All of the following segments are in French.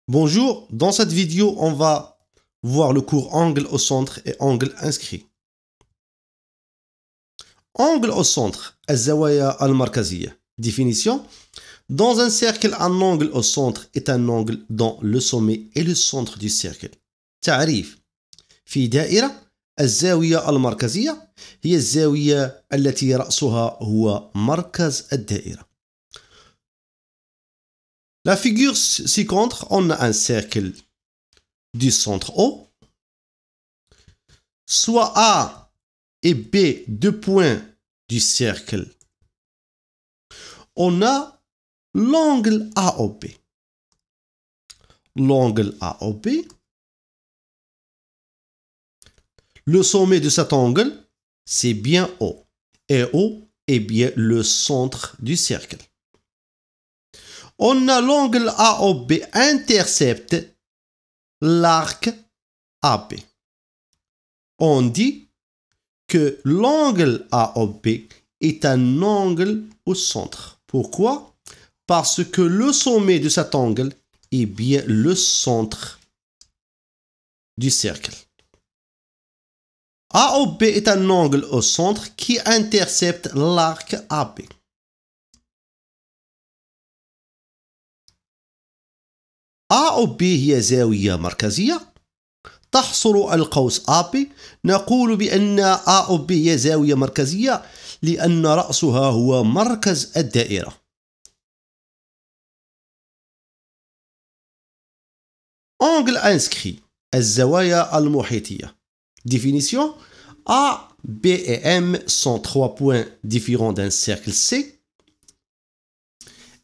Bonjour, dans cette vidéo, on va voir le cours angle au centre et angle inscrit. Angle au centre, الزوايا المركزية. Définition. Dans un cercle, un angle au centre est un angle dont le sommet est le centre du cercle. تعريف. في دائرة الزاوية المركزية هي الزاوية التي رأسها هو مركز الدائرة. La figure ci-contre, on a un cercle du centre O, soit A et B, deux points du cercle. On a l'angle AOB. L'angle AOB, le sommet de cet angle, c'est bien O. Et O est bien le centre du cercle. On a l'angle AOB intercepte l'arc AB. On dit que l'angle AOB est un angle au centre. Pourquoi? Parce que le sommet de cet angle est bien le centre du cercle. AOB est un angle au centre qui intercepte l'arc AB. AOB هي زاوية مركزية تحصر القوس AB. نقول بأن AOB هي زاوية مركزية لأن رأسها هو مركز الدائرة. Angle inscrit, الزوايا المحيطية. Définition. A, B et M sont trois points différents d'un cercle C.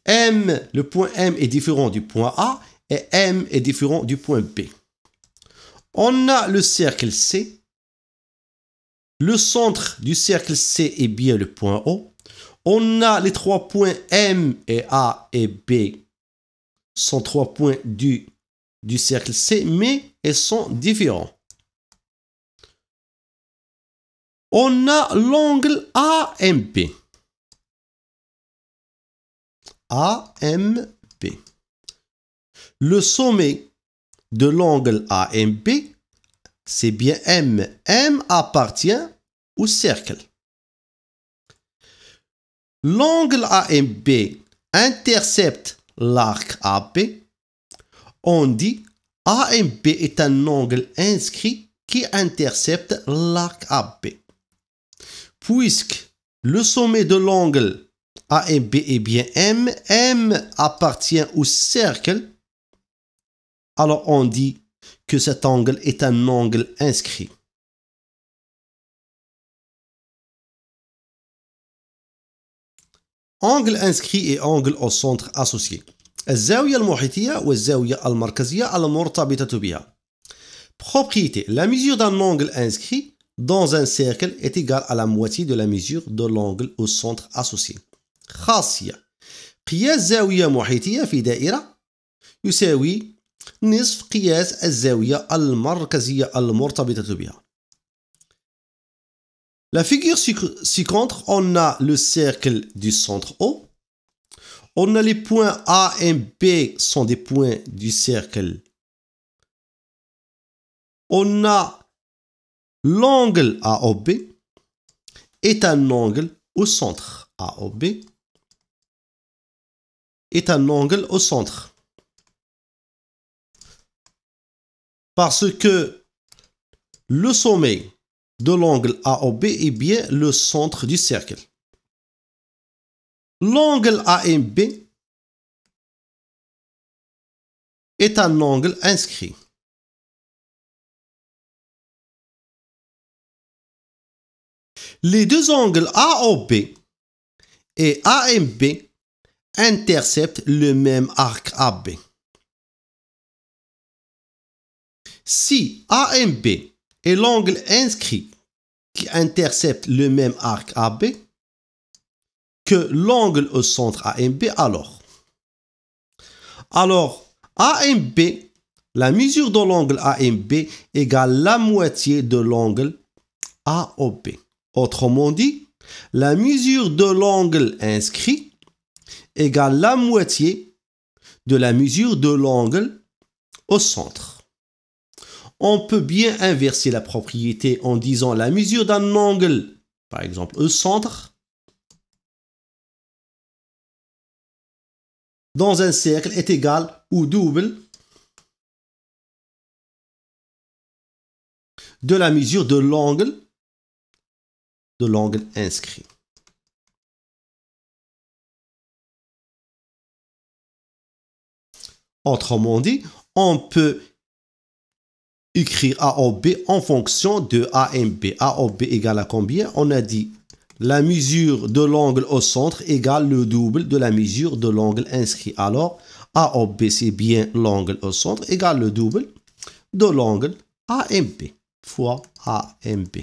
Le point M est différent du point A et M est différent du point B. On a le cercle C. Le centre du cercle C est bien le point O. On a les trois points M et A et B sont trois points du cercle C, mais ils sont différents. On a l'angle AMB. AMB. Le sommet de l'angle AMB, c'est bien M. M appartient au cercle. L'angle AMB intercepte l'arc AB. On dit AMB est un angle inscrit qui intercepte l'arc AB. Puisque le sommet de l'angle AMB est bien M, M appartient au cercle, alors on dit que cet angle est un angle inscrit. Angle inscrit et angle au centre associé. الزاوية المحيطية والزاوية المركزية المرتبطة بها. Propriété. La mesure d'un angle inscrit dans un cercle est égale à la moitié de la mesure de l'angle au centre associé. خاصية. قياس زاوية محيطية في دائرة يساوي نصف قياس الزاوية المركزية المرتبطة بها. La figure ci-contre, on a le cercle du centre O. On a les points A et B sont des points du cercle. On a l'angle AOB est un angle au centre. AOB est un angle au centre. Parce que le sommet de l'angle AOB est bien le centre du cercle. L'angle AMB est un angle inscrit. Les deux angles AOB et AMB interceptent le même arc AB. Si AMB est l'angle inscrit qui intercepte le même arc AB que l'angle au centre AMB, alors AMB, la mesure de l'angle AMB égale la moitié de l'angle AOB. Autrement dit, la mesure de l'angle inscrit égale la moitié de la mesure de l'angle au centre. On peut bien inverser la propriété en disant la mesure d'un angle, par exemple au centre, dans un cercle est égal ou double de la mesure de l'angle inscrit. Autrement dit, on peut écrire A ou B en fonction de A et B. A ou B égale à combien? On a dit la mesure de l'angle au centre égale le double de la mesure de l'angle inscrit. Alors, A ou B, c'est bien l'angle au centre égale le double de l'angle AMB fois AMB.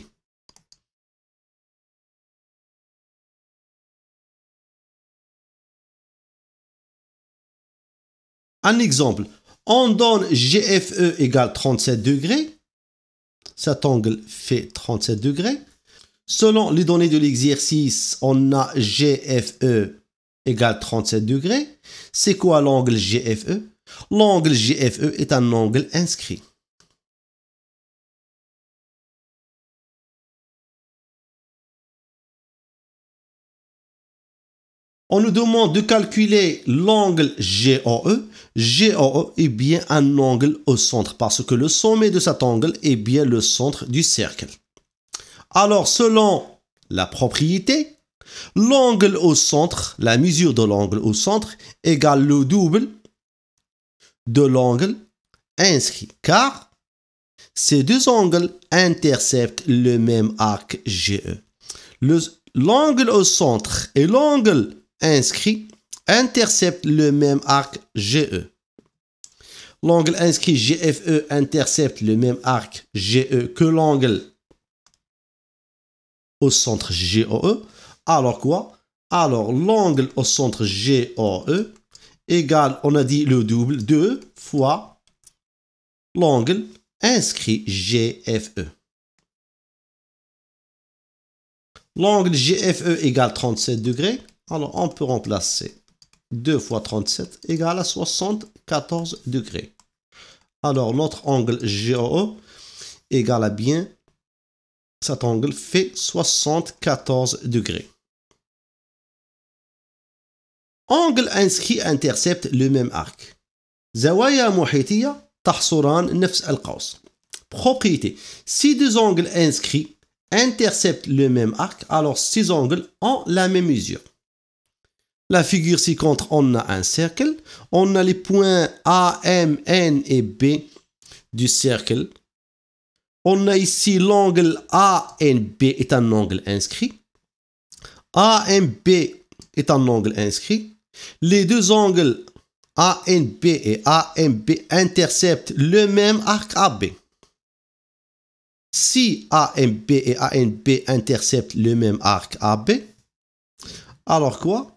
Un exemple, on donne GFE égale 37 degrés. Cet angle fait 37 degrés. Selon les données de l'exercice, on a GFE égale 37 degrés. C'est quoi l'angle GFE? L'angle GFE est un angle inscrit. On nous demande de calculer l'angle GOE. GOE est bien un angle au centre parce que le sommet de cet angle est bien le centre du cercle. Alors, selon la propriété, l'angle au centre, la mesure de l'angle au centre, égale le double de l'angle inscrit. Car ces deux angles interceptent le même arc GE. L'angle au centre et l'angle inscrit interceptent le même arc GE. L'angle inscrit GFE intercepte le même arc GE que l'angle au centre GOE. Alors quoi? Alors l'angle au centre GOE égale, on a dit le double, 2 fois l'angle inscrit GFE. L'angle GFE égale 37 degrés. Alors, on peut remplacer 2 fois 37 égale à 74 degrés. Alors, notre angle GOE égale à bien, cet angle fait 74 degrés. Angle inscrit intercepte le même arc. زوايا محيطية تحصران نفس القوس. Propriété. Si deux angles inscrits interceptent le même arc, alors ces angles ont la même mesure. La figure ci-contre, on a un cercle. On a les points A, M, N et B du cercle. On a ici l'angle ANB est un angle inscrit. AMB est un angle inscrit. Les deux angles ANB et AMB interceptent le même arc AB. Si AMB et ANB interceptent le même arc AB, alors quoi?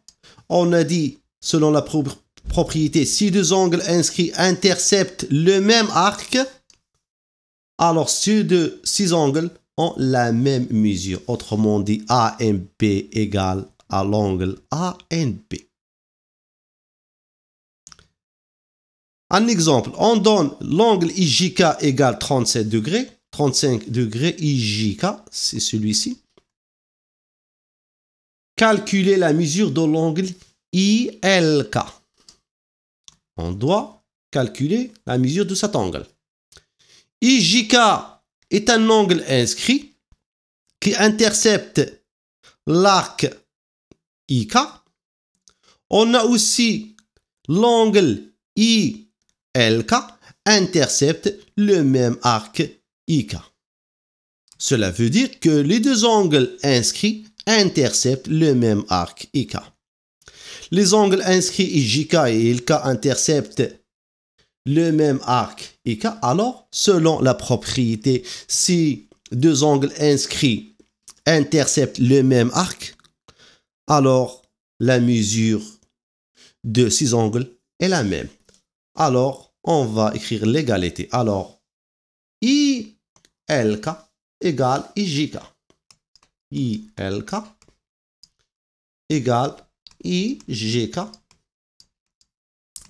On a dit, selon la propriété, si deux angles inscrits interceptent le même arc, alors ces angles ont la même mesure. Autrement dit, AMB égale à l'angle ANB. Un exemple, on donne l'angle IJK égale 37 degrés. 35 degrés IJK, c'est celui-ci. Calculer la mesure de l'angle ILK. On doit calculer la mesure de cet angle. IJK est un angle inscrit qui intercepte l'arc IK. On a aussi l'angle ILK intercepte le même arc IK. Cela veut dire que les deux angles inscrits interceptent le même arc IK. Les angles inscrits IJK et ILK interceptent le même arc IK. Alors, selon la propriété, si deux angles inscrits interceptent le même arc, alors la mesure de ces angles est la même. Alors, on va écrire l'égalité. Alors, ILK égale IJK. ILK égale IJK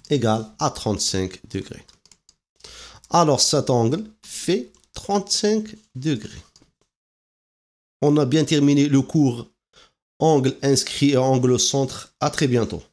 égale à 35 degrés. Alors cet angle fait 35 degrés. On a bien terminé le cours angle inscrit et angle au centre. À très bientôt.